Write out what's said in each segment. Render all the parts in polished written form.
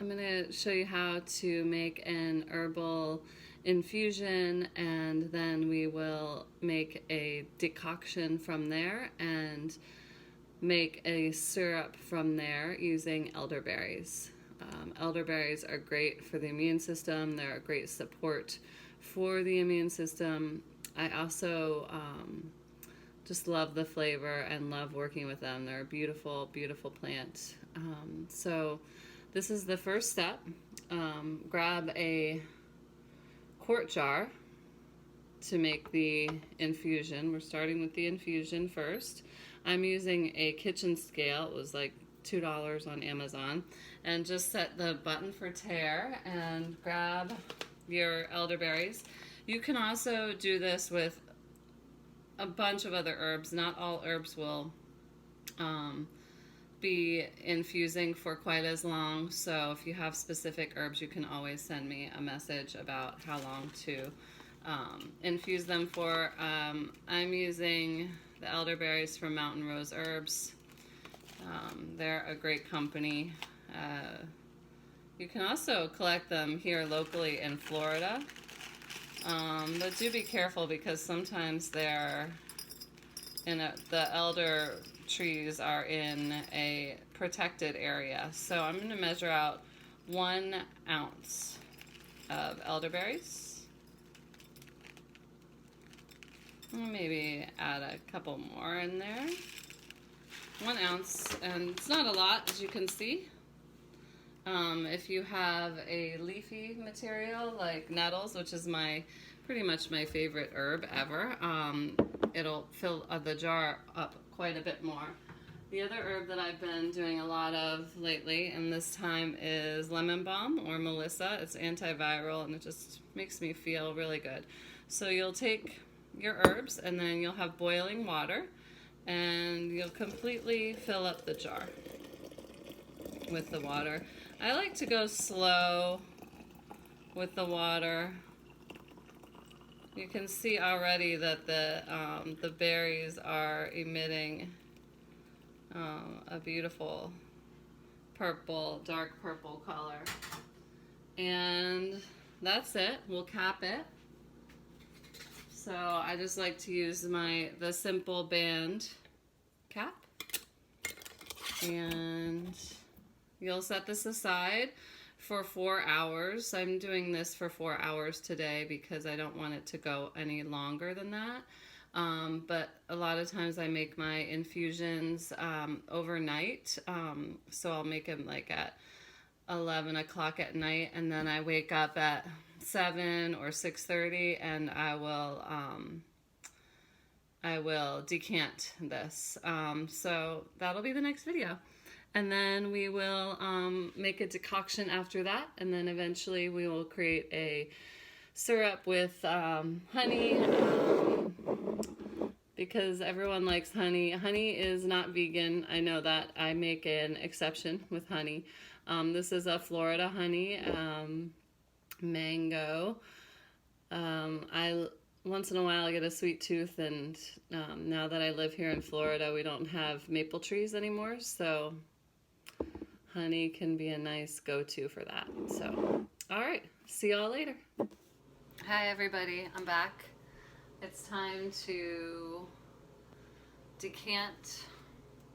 I'm going to show you how to make an herbal infusion, and then we will make a decoction from there and make a syrup from there using elderberries. Elderberries are great for the immune system. They're a great support for the immune system. I also just love the flavor and love working with them. They're a beautiful, beautiful plant. So this is the first step. Grab a quart jar to make the infusion. We're starting with the infusion first. I'm using a kitchen scale. It was like $2 on Amazon. And just set the button for tare and grab your elderberries. You can also do this with a bunch of other herbs. Not all herbs will be infusing for quite as long, so if you have specific herbs, you can always send me a message about how long to infuse them for. I'm using the elderberries from Mountain Rose Herbs. They're a great company. You can also collect them here locally in Florida, but do be careful because sometimes they're the elder trees are in a protected area. So I'm going to measure out 1 ounce of elderberries. Maybe add a couple more in there. 1 ounce, and it's not a lot, as you can see. If you have a leafy material like nettles, which is pretty much my favorite herb ever, it'll fill the jar up quite a bit more. The other herb that I've been doing a lot of lately, and this time, is lemon balm or Melissa. It's antiviral and it just makes me feel really good. So you'll take your herbs and then you'll have boiling water and you'll completely fill up the jar with the water. I like to go slow with the water. You can see already that the berries are emitting a beautiful purple, dark purple color. And that's it. We'll cap it. So I just like to use the simple band cap. And you'll set this aside for 4 hours. I'm doing this for 4 hours today because I don't want it to go any longer than that. But a lot of times I make my infusions overnight. So I'll make them like at 11 o'clock at night, and then I wake up at 7 or 6:30 and I will decant this. So that'll be the next video. And then we will make a decoction after that, and then eventually we will create a syrup with honey, because everyone likes honey. Honey is not vegan. I know that. I make an exception with honey. This is a Florida honey, mango. Once in a while I get a sweet tooth, and now that I live here in Florida, we don't have maple trees anymore, so honey can be a nice go-to for that. So, all right, see y'all later. Hi everybody, I'm back. It's time to decant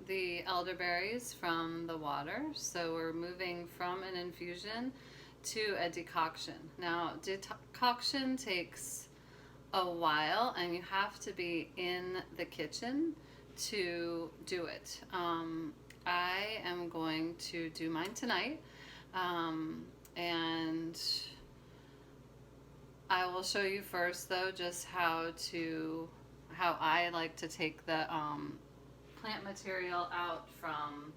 the elderberries from the water. So we're moving from an infusion to a decoction. Now, decoction takes a while and you have to be in the kitchen to do it. I am going to do mine tonight, and I will show you first though just how I like to take the plant material out from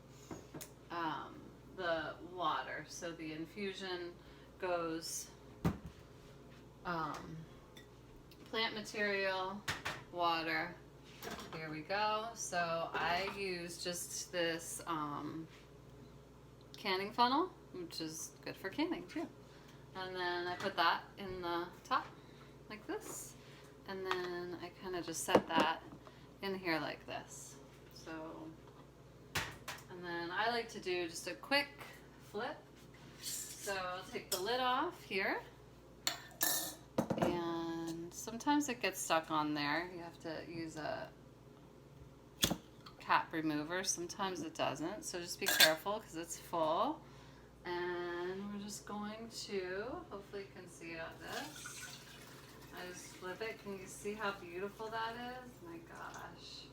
the water. So the infusion goes plant material, water. Here we go. So I use just this canning funnel, which is good for canning too. And then I put that in the top like this. And then I kind of just set that in here like this. So, and then I like to do just a quick flip So I'll take the lid off here. And sometimes it gets stuck on there. You have to use a cap remover. Sometimes it doesn't. So just be careful because it's full. And we're just going to, hopefully you can see out this. I just flip it. Can you see how beautiful that is? My gosh.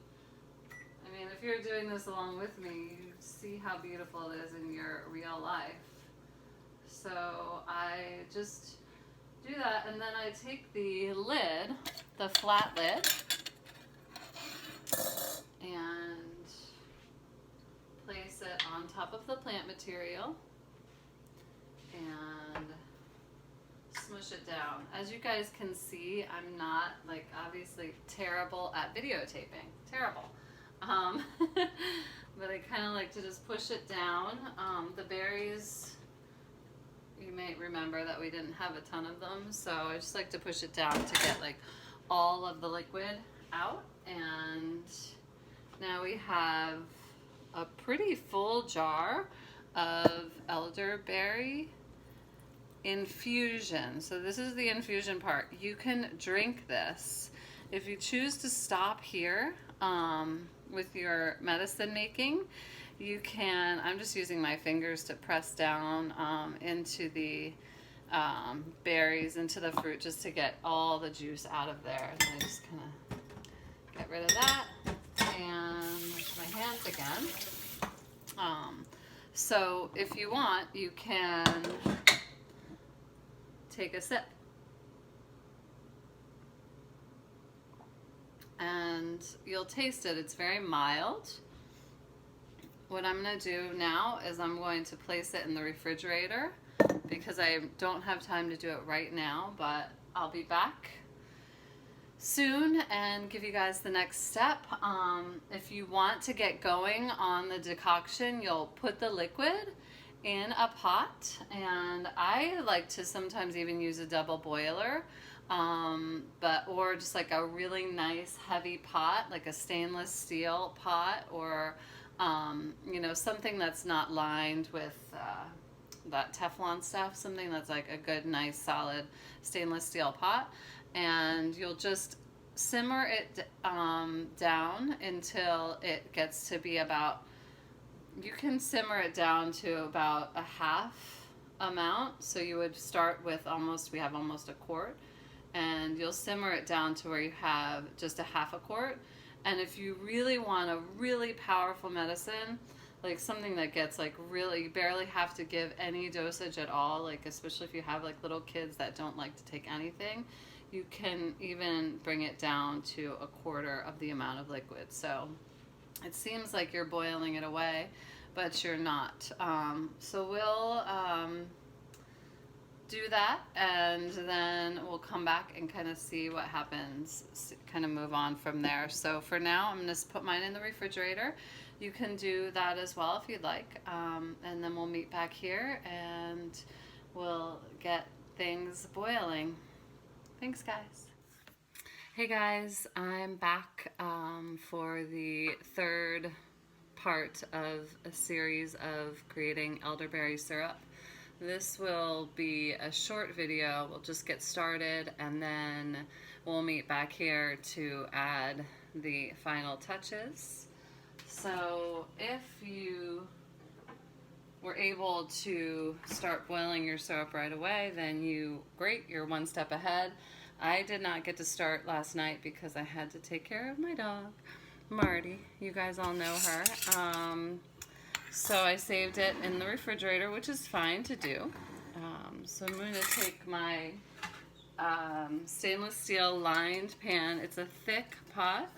I mean, if you're doing this along with me, you see how beautiful it is in your real life. So I just do that, and then I take the lid, the flat lid, and place it on top of the plant material and smush it down. As you guys can see, I'm not, like, obviously terrible at videotaping. Terrible. But I kind of like to just push it down. The berries, you may remember that we didn't have a ton of them, so I just like to push it down to get like all of the liquid out. And now we have a pretty full jar of elderberry infusion. So this is the infusion part. You can drink this. If you choose to stop here with your medicine making, you can, I'm just using my fingers to press down into the berries, into the fruit, just to get all the juice out of there. And I just kind of get rid of that and wash my hands again. So if you want, you can take a sip. And you'll taste it. It's very mild. What I'm going to do now is I'm going to place it in the refrigerator because I don't have time to do it right now, but I'll be back soon and give you guys the next step. If you want to get going on the decoction, you'll put the liquid in a pot, and I like to sometimes even use a double boiler, or just like a really nice heavy pot, like a stainless steel pot, or you know, something that's not lined with that Teflon stuff, something that's like a good, nice, solid stainless steel pot. And you'll just simmer it down until it gets to be about, you can simmer it down to about a half amount. So you would start with we have almost a quart, and you'll simmer it down to where you have just a half a quart. And if you really want a really powerful medicine, like something that gets like really, you barely have to give any dosage at all, like especially if you have like little kids that don't like to take anything, you can even bring it down to a quarter of the amount of liquid. So it seems like you're boiling it away, but you're not. So we'll do that, and then we'll come back and kind of see what happens, kind of move on from there. So for now, I'm going to put mine in the refrigerator. You can do that as well if you'd like, and then we'll meet back here and we'll get things boiling. Thanks, guys. Hey guys, I'm back for the third part of a series of creating elderberry syrup. This will be a short video. We'll just get started, and then we'll meet back here to add the final touches. So if you were able to start boiling your syrup right away, then great, you're one step ahead. I did not get to start last night because I had to take care of my dog, Marty. You guys all know her. So I saved it in the refrigerator, which is fine to do. So I'm going to take my stainless steel lined pan. It's a thick pot.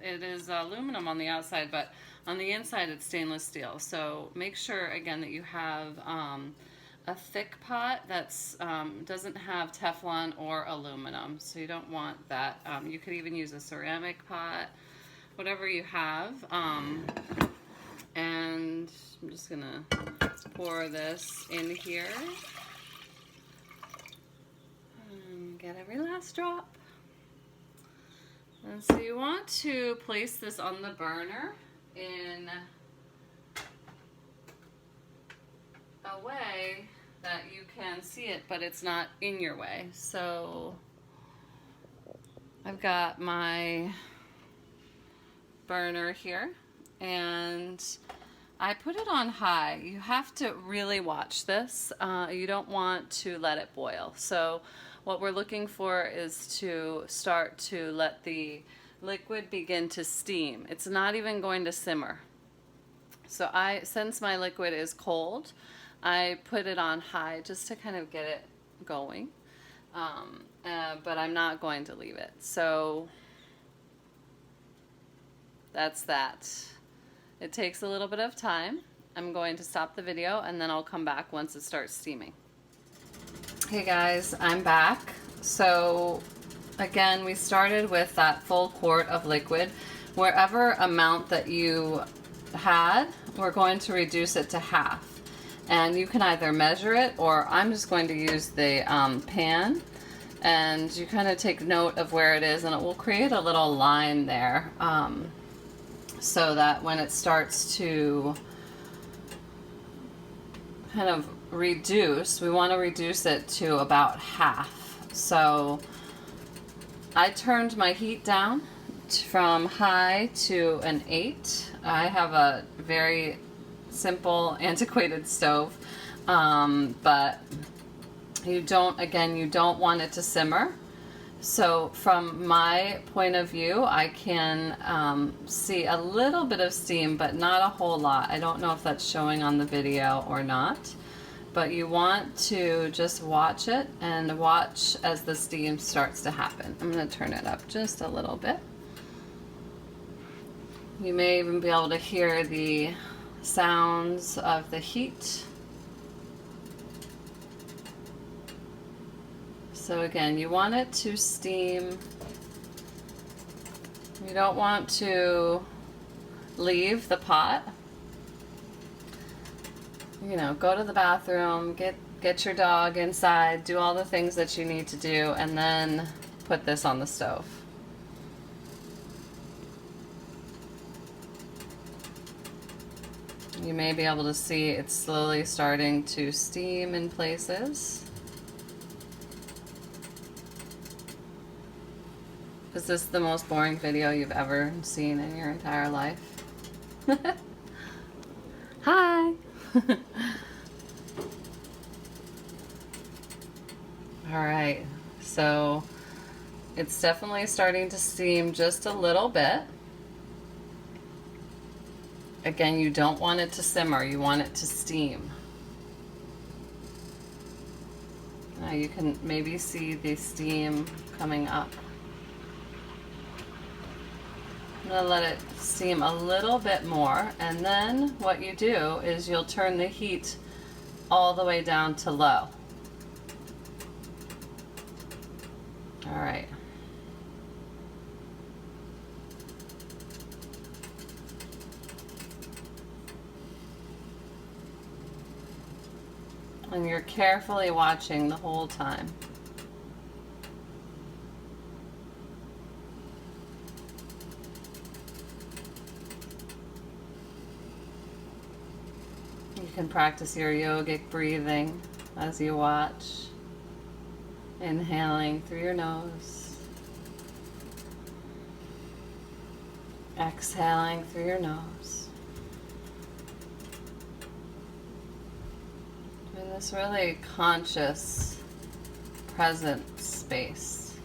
It is aluminum on the outside, but on the inside it's stainless steel. So make sure again that you have a thick pot that's doesn't have Teflon or aluminum. So you don't want that. You could even use a ceramic pot, whatever you have. And I'm just gonna pour this in here and get every last drop. And so you want to place this on the burner in a a way that you can see it, but it's not in your way. So I've got my burner here, and I put it on high. You have to really watch this. You don't want to let it boil. So what we're looking for is to start to let the liquid begin to steam. It's not even going to simmer. So since my liquid is cold, I put it on high just to kind of get it going. But I'm not going to leave it. So that's that. It takes a little bit of time. I'm going to stop the video and then I'll come back once it starts steaming. Hey guys, I'm back. So again, we started with that full quart of liquid. Wherever amount that you had, we're going to reduce it to half. And you can either measure it, or I'm just going to use the pan, and you kind of take note of where it is, and it will create a little line there, so that when it starts to kind of reduce, we want to reduce it to about half. So I turned my heat down from high to an 8. I have a very simple antiquated stove, but you don't want it to simmer. So from my point of view, I can see a little bit of steam, but not a whole lot. I don't know if that's showing on the video or not, but you want to just watch it and watch as the steam starts to happen. I'm going to turn it up just a little bit. You may even be able to hear the sounds of the heat. So again, you want it to steam. You don't want to leave the pot. You know, go to the bathroom, get your dog inside, do all the things that you need to do, and then put this on the stove. You may be able to see it's slowly starting to steam in places. Is this the most boring video you've ever seen in your entire life? Hi! Alright, so it's definitely starting to steam just a little bit. Again, you don't want it to simmer, you want it to steam. Now you can maybe see the steam coming up. I'm going to let it steam a little bit more, and then what you do is you'll turn the heat all the way down to low. Alright. And you're carefully watching the whole time. You can practice your yogic breathing as you watch. Inhaling through your nose. Exhaling through your nose. In this really conscious, present space.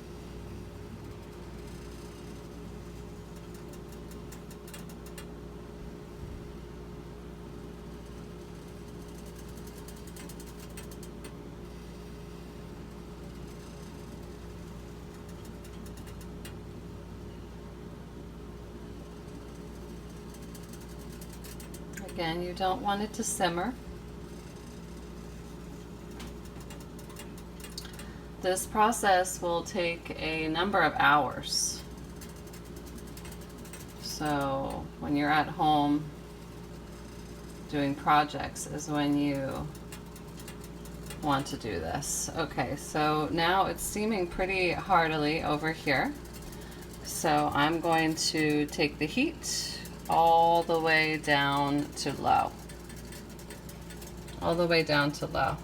Again, you don't want it to simmer. This process will take a number of hours. So when you're at home doing projects is when you want to do this. Okay, so now it's steaming pretty heartily over here. So I'm going to take the heat all the way down to low. all the way down to low.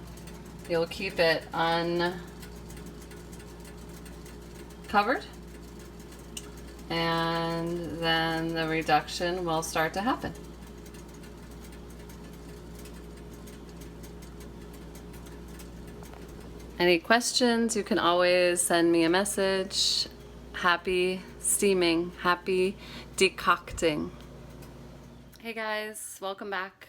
You'll keep it uncovered, and then the reduction will start to happen. Any questions, you can always send me a message. Happy steaming, happy decocting. Hey guys, welcome back.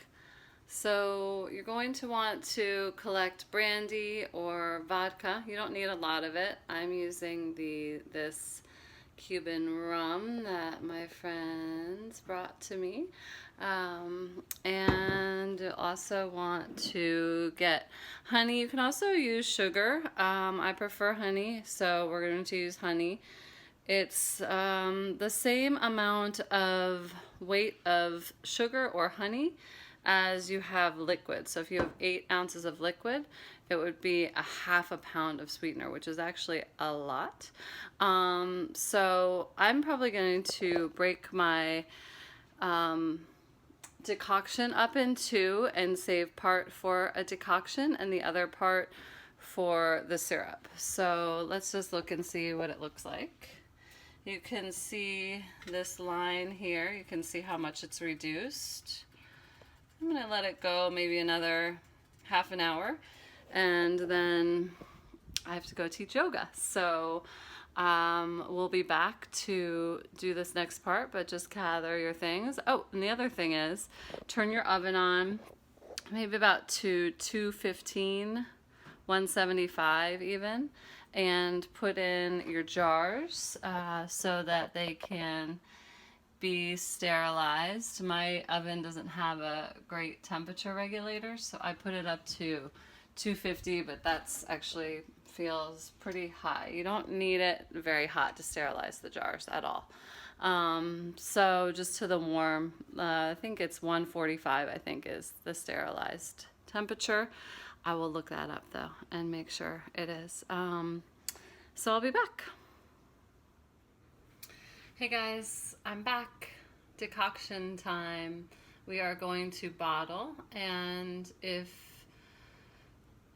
So you're going to want to collect brandy or vodka. You don't need a lot of it. I'm using this Cuban rum that my friends brought to me. And you also want to get honey. You can also use sugar. I prefer honey, so we're going to use honey. It's the same amount of weight of sugar or honey as you have liquid. So if you have 8 ounces of liquid, it would be a ½ pound of sweetener, which is actually a lot. So I'm probably going to break my decoction up in 2 and save part for a decoction and the other part for the syrup. So let's just look and see what it looks like. You can see this line here. You can see how much it's reduced. I'm going to let it go maybe another ½ hour, and then I have to go teach yoga. So we'll be back to do this next part, but just gather your things. Oh, and the other thing is, turn your oven on maybe about to 215, 175 even, and put in your jars so that they can be sterilized. My oven doesn't have a great temperature regulator, so I put it up to 250, but that's actually feels pretty high. You don't need it very hot to sterilize the jars at all. So just to the warm, I think it's 145, I think is the sterilized temperature. I will look that up though and make sure it is. So I'll be back. Hey guys, I'm back. Decoction time. We are going to bottle, and if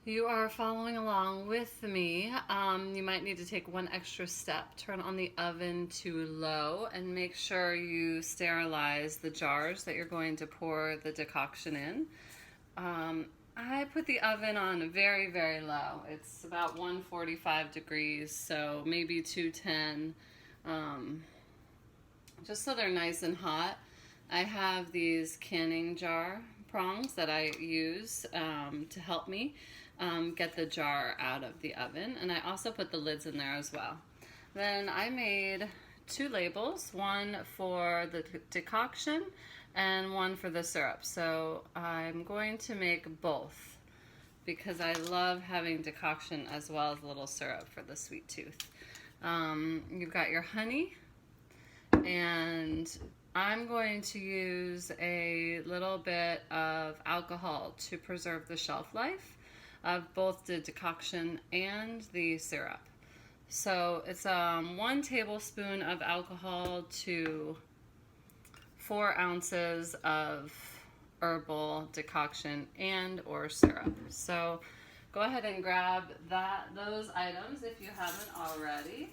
you are following along with me, you might need to take one extra step. Turn on the oven to low and make sure you sterilize the jars that you're going to pour the decoction in. I put the oven on very, very low. It's about 145 degrees, so maybe 210. Just so they're nice and hot. I have these canning jar prongs that I use to help me get the jar out of the oven, and I also put the lids in there as well. Then I made 2 labels, one for the decoction and one for the syrup. So I'm going to make both because I love having decoction as well as a little syrup for the sweet tooth. You've got your honey, and I'm going to use a little bit of alcohol to preserve the shelf life of both the decoction and the syrup. So it's 1 tablespoon of alcohol to 4 ounces of herbal decoction and or syrup. So go ahead and grab those items if you haven't already.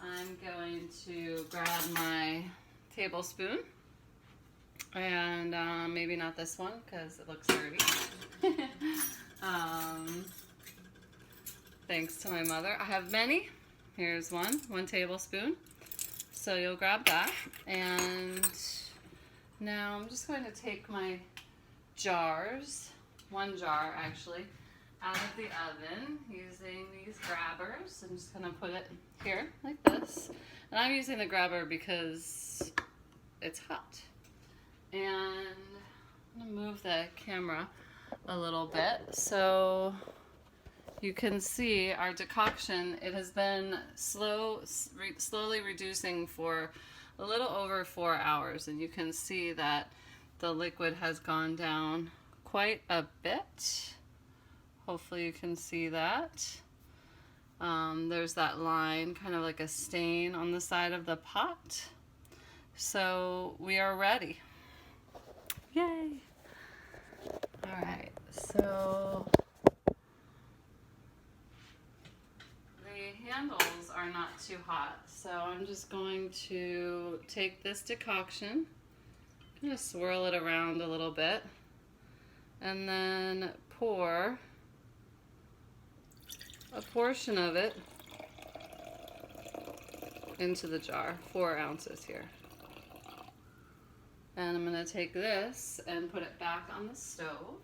I'm going to grab my tablespoon, and maybe not this one because it looks dirty. Thanks to my mother. I have many. Here's one tablespoon. So you'll grab that, and now I'm just going to take my jars, 1 jar actually, out of the oven using these grabbers. I'm just going to put it here like this, and I'm using the grabber because it's hot. And I'm going to move the camera a little bit so you can see our decoction. It has been slowly reducing for a little over 4 hours, and you can see that the liquid has gone down quite a bit. Hopefully you can see that. There's that line, kind of like a stain on the side of the pot. So we are ready. Yay! All right, too hot. So I'm just going to take this decoction, kind of swirl it around a little bit, and then pour a portion of it into the jar, 4 ounces here. And I'm going to take this and put it back on the stove.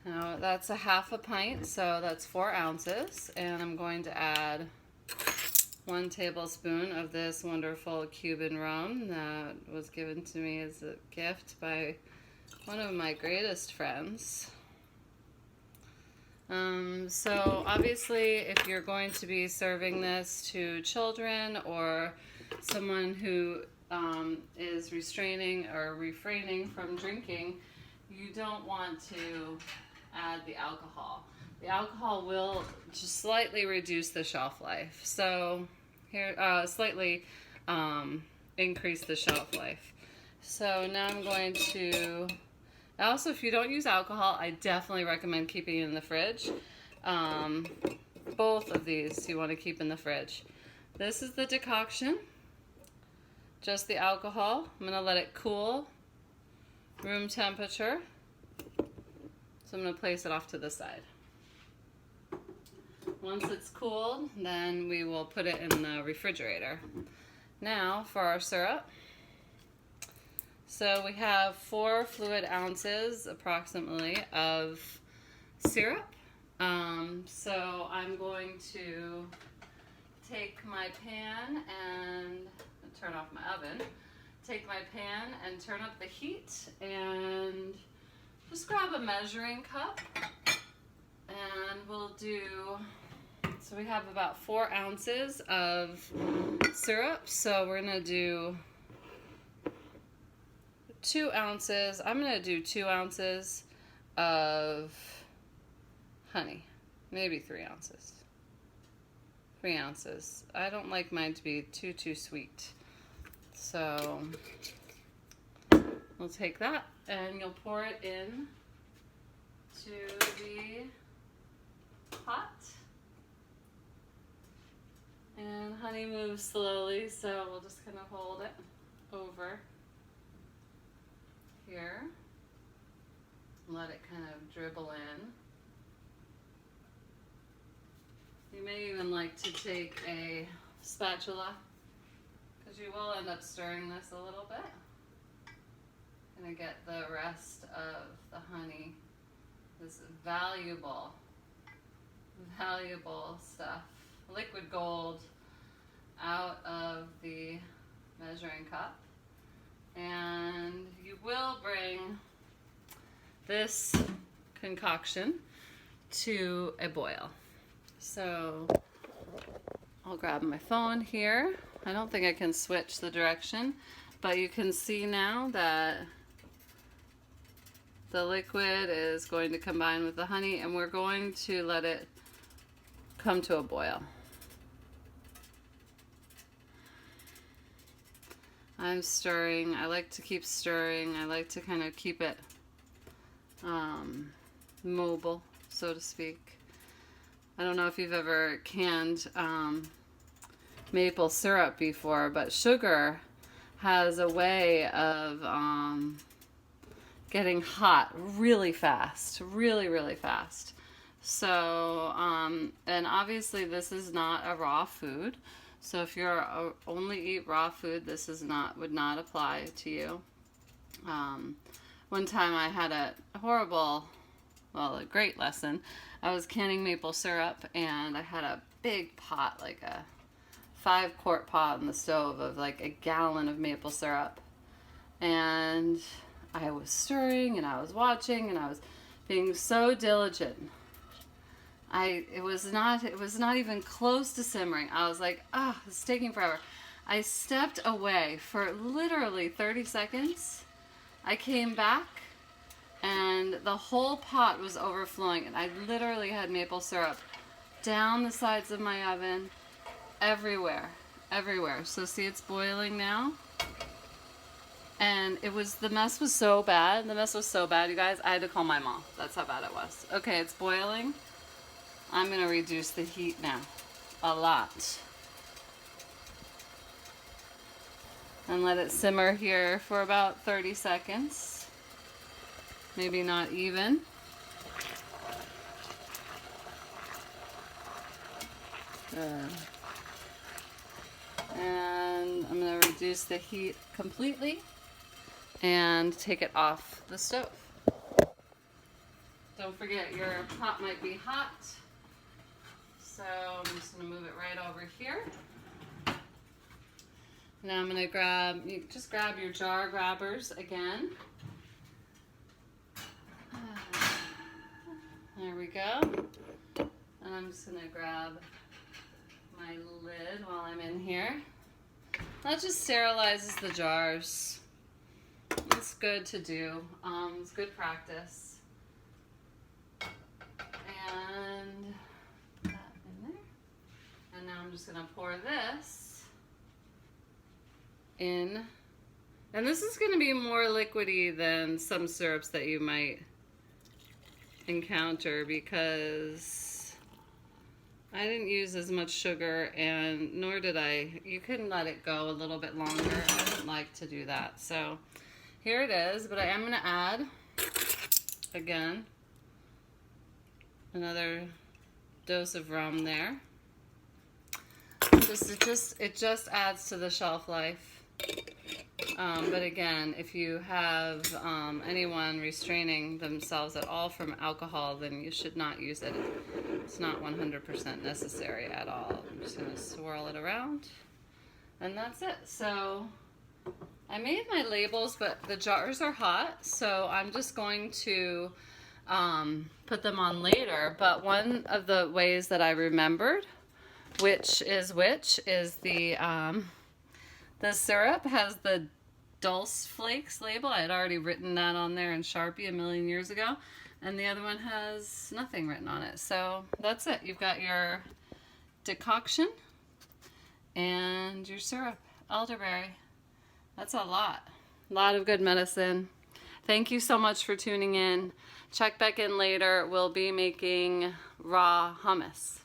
Now that's a half a pint, so that's 4 ounces. And I'm going to add 1 tablespoon of this wonderful Cuban rum that was given to me as a gift by one of my greatest friends. So obviously if you're going to be serving this to children or someone who is restraining or refraining from drinking, you don't want to add the alcohol. The alcohol will just slightly reduce the shelf life. So here, slightly increase the shelf life. So now I'm going to, also if you don't use alcohol, I definitely recommend keeping it in the fridge. Both of these you want to keep in the fridge. This is the decoction. Just the alcohol. I'm going to let it cool, room temperature. So I'm going to place it off to the side. Once it's cooled, then we will put it in the refrigerator. Now for our syrup. So we have 4 fluid ounces approximately of syrup. So I'm going to take my pan and turn off my oven. Take my pan and turn up the heat and just grab a measuring cup and we'll do, so we have about 4 ounces of syrup. So we're gonna do 2 ounces, I'm gonna do 2 ounces of honey, maybe 3 ounces. 3 ounces. I don't like mine to be too sweet. So we'll take that and you'll pour it in to the pot. And honey moves slowly, so we'll just kind of hold it over here. Let it kind of dribble in. You may even like to take a spatula, because you will end up stirring this a little bit. Gonna get the rest of the honey, this valuable stuff, liquid gold, out of the measuring cup. And you will bring this concoction to a boil. So I'll grab my phone here. I don't think I can switch the direction, but you can see now that the liquid is going to combine with the honey and we're going to let it come to a boil. I'm stirring. I like to keep stirring. I like to kind of keep it mobile, so to speak. I don't know if you've ever canned maple syrup before, but sugar has a way of getting hot really fast, really fast. So, and obviously this is not a raw food. So if you're only eat raw food, this is would not apply to you. One time I had a great lesson. I was canning maple syrup and I had a big pot, like a 5-quart pot on the stove of like a gallon of maple syrup. And I was stirring and I was watching and I was being so diligent. It was not even close to simmering. I was like, it's taking forever. I stepped away for literally 30 seconds. I came back and the whole pot was overflowing and I literally had maple syrup down the sides of my oven, everywhere. So see, it's boiling now. And the mess was so bad. You guys. I had to call my mom. That's how bad it was. Okay, it's boiling. I'm going to reduce the heat now a lot. And let it simmer here for about 30 seconds. Maybe not even. And I'm going to reduce the heat completely and take it off the stove. Don't forget your pot might be hot. So I'm just going to move it right over here. Now I'm going to just grab your jar grabbers again. There we go. And I'm just going to grab my lid while I'm in here. That just sterilizes the jars. It's good to do. It's good practice. And that in there. And now I'm just going to pour this in. And this is going to be more liquidy than some syrups that you might encounter because I didn't use as much sugar, and nor did I. You can let it go a little bit longer. I don't like to do that. So here it is, but I am going to add, again, another dose of rum there. It just adds to the shelf life. But again, if you have anyone restraining themselves at all from alcohol, then you should not use it. It's not 100% necessary at all. I'm just going to swirl it around, and that's it. So I made my labels, but the jars are hot, so I'm just going to put them on later. But one of the ways that I remembered which is the syrup has the Dulce Flakes label. I had already written that on there in Sharpie a million years ago. And the other one has nothing written on it. So that's it. You've got your decoction and your syrup, elderberry. That's a lot of good medicine. Thank you so much for tuning in. Check back in later. We'll be making raw hummus.